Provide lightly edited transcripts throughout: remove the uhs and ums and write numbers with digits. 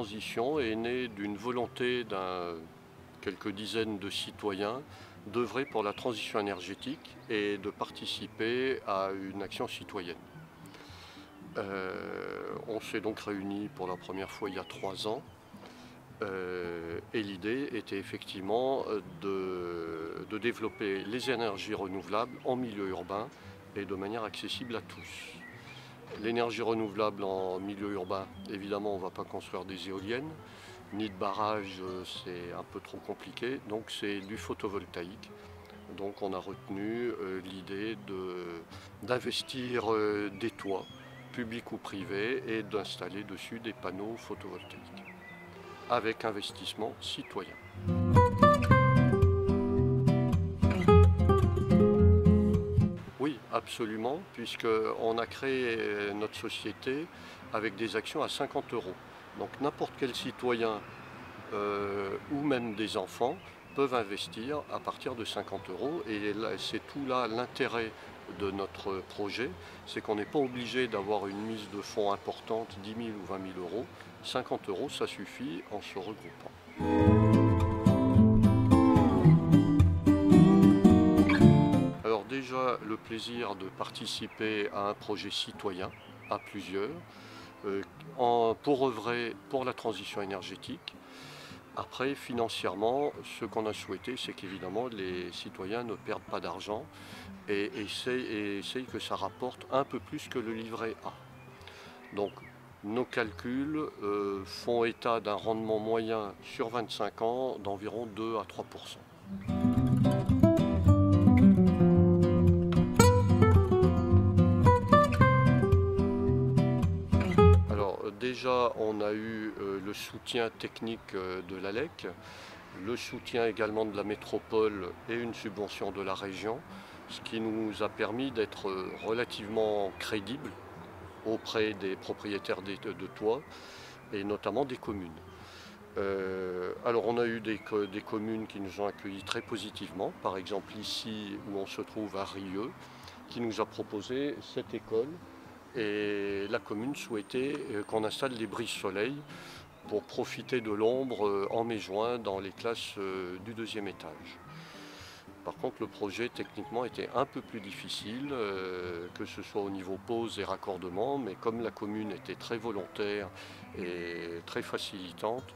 transition est née d'une volonté quelques dizaines de citoyens d'œuvrer pour la transition énergétique et de participer à une action citoyenne. On s'est donc réunis pour la première fois il y a 3 ans et l'idée était effectivement de développer les énergies renouvelables en milieu urbain et de manière accessible à tous. L'énergie renouvelable en milieu urbain, évidemment on ne va pas construire des éoliennes, ni de barrages, c'est un peu trop compliqué, donc c'est du photovoltaïque. Donc on a retenu l'idée d'investir des toits, publics ou privés, et d'installer dessus des panneaux photovoltaïques, avec investissement citoyen. Oui, absolument, puisqu'on a créé notre société avec des actions à 50 €. Donc n'importe quel citoyen ou même des enfants peuvent investir à partir de 50 €. Et c'est tout là l'intérêt de notre projet, c'est qu'on n'est pas obligé d'avoir une mise de fonds importante, 10 000 ou 20 000 €. 50 € ça suffit en se regroupant. Alors déjà, le plaisir de participer à un projet citoyen, à plusieurs, pour œuvrer pour la transition énergétique. Après, financièrement, ce qu'on a souhaité, c'est qu'évidemment les citoyens ne perdent pas d'argent et essayent que ça rapporte un peu plus que le livret A. Donc nos calculs font état d'un rendement moyen sur 25 ans d'environ 2 à 3%. Déjà, on a eu le soutien technique de l'ALEC, le soutien également de la métropole et une subvention de la région, ce qui nous a permis d'être relativement crédibles auprès des propriétaires de toits et notamment des communes. Alors on a eu des communes qui nous ont accueillis très positivement, par exemple ici où on se trouve à Rieux, qui nous a proposé cette école. Et la commune souhaitait qu'on installe des brises-soleil pour profiter de l'ombre en mai-juin dans les classes du 2e étage. Par contre, le projet techniquement était un peu plus difficile, que ce soit au niveau pose et raccordement, mais comme la commune était très volontaire et très facilitante,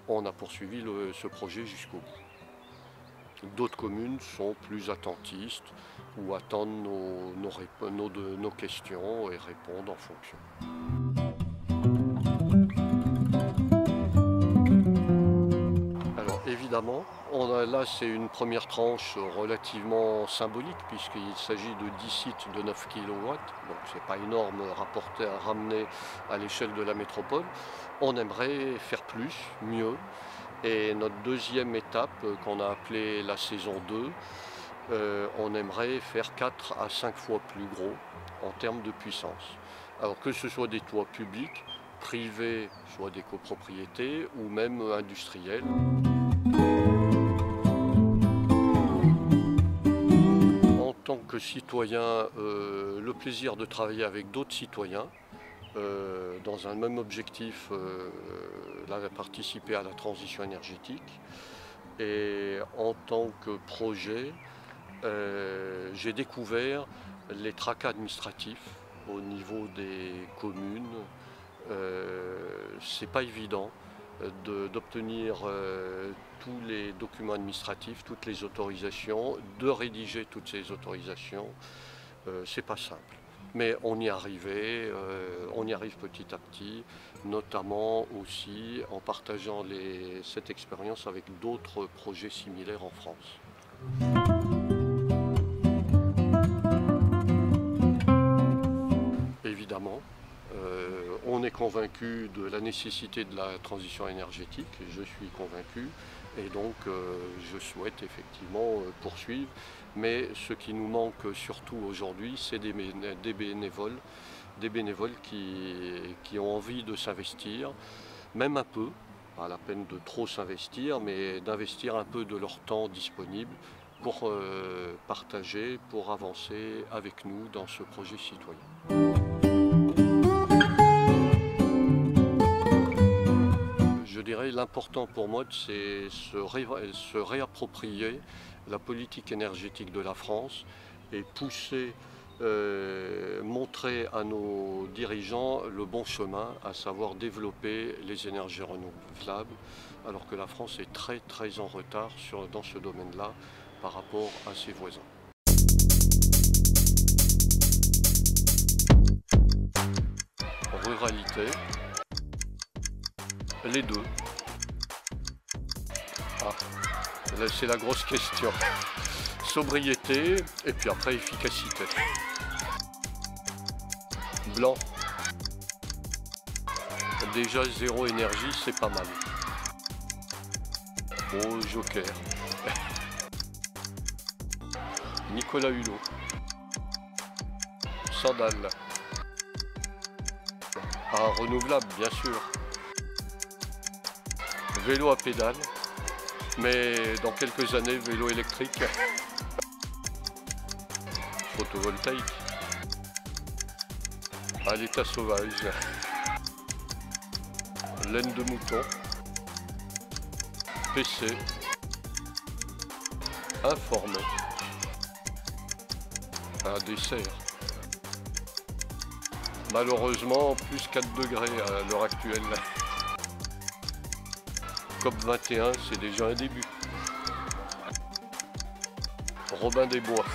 on a poursuivi ce projet jusqu'au bout. D'autres communes sont plus attentistes ou attendent nos questions et répondent en fonction. Alors évidemment, là c'est une première tranche relativement symbolique puisqu'il s'agit de 10 sites de 9 kW, donc c'est pas énorme ramené à l'échelle de la métropole. On aimerait faire plus, mieux. Et notre deuxième étape, qu'on a appelée la saison 2, on aimerait faire 4 à 5 fois plus gros en termes de puissance. Alors que ce soit des toits publics, privés, soit des copropriétés ou même industriels. En tant que citoyen, le plaisir de travailler avec d'autres citoyens, dans un même objectif, participer à la transition énergétique. Et en tant que projet, j'ai découvert les tracas administratifs au niveau des communes. C'est pas évident d'obtenir tous les documents administratifs, toutes les autorisations, de rédiger toutes ces autorisations. C'est pas simple. Mais on y arrivait, on y arrive petit à petit, notamment aussi en partageant cette expérience avec d'autres projets similaires en France. Évidemment, on est convaincu de la nécessité de la transition énergétique, je suis convaincu, et donc je souhaite effectivement poursuivre. Mais ce qui nous manque surtout aujourd'hui, c'est des bénévoles qui ont envie de s'investir, même un peu, pas la peine de trop s'investir, mais d'investir un peu de leur temps disponible pour partager, pour avancer avec nous dans ce projet citoyen. dirais l'important pour moi, c'est se réapproprier la politique énergétique de la France et pousser, montrer à nos dirigeants le bon chemin, à savoir développer les énergies renouvelables, alors que la France est très très en retard dans ce domaine-là par rapport à ses voisins. Ruralité, les deux. Ah, là c'est la grosse question. Sobriété et puis après efficacité. Blanc. Déjà zéro énergie, c'est pas mal. Oh, Joker. Nicolas Hulot. Sandal. Ah, renouvelable, bien sûr. Vélo à pédale, mais dans quelques années, vélo électrique. Photovoltaïque. À l'état sauvage. Laine de mouton. PC. Informé. Un dessert. Malheureusement, plus 4 degrés à l'heure actuelle. COP 21, c'est déjà un début. Robin des Bois.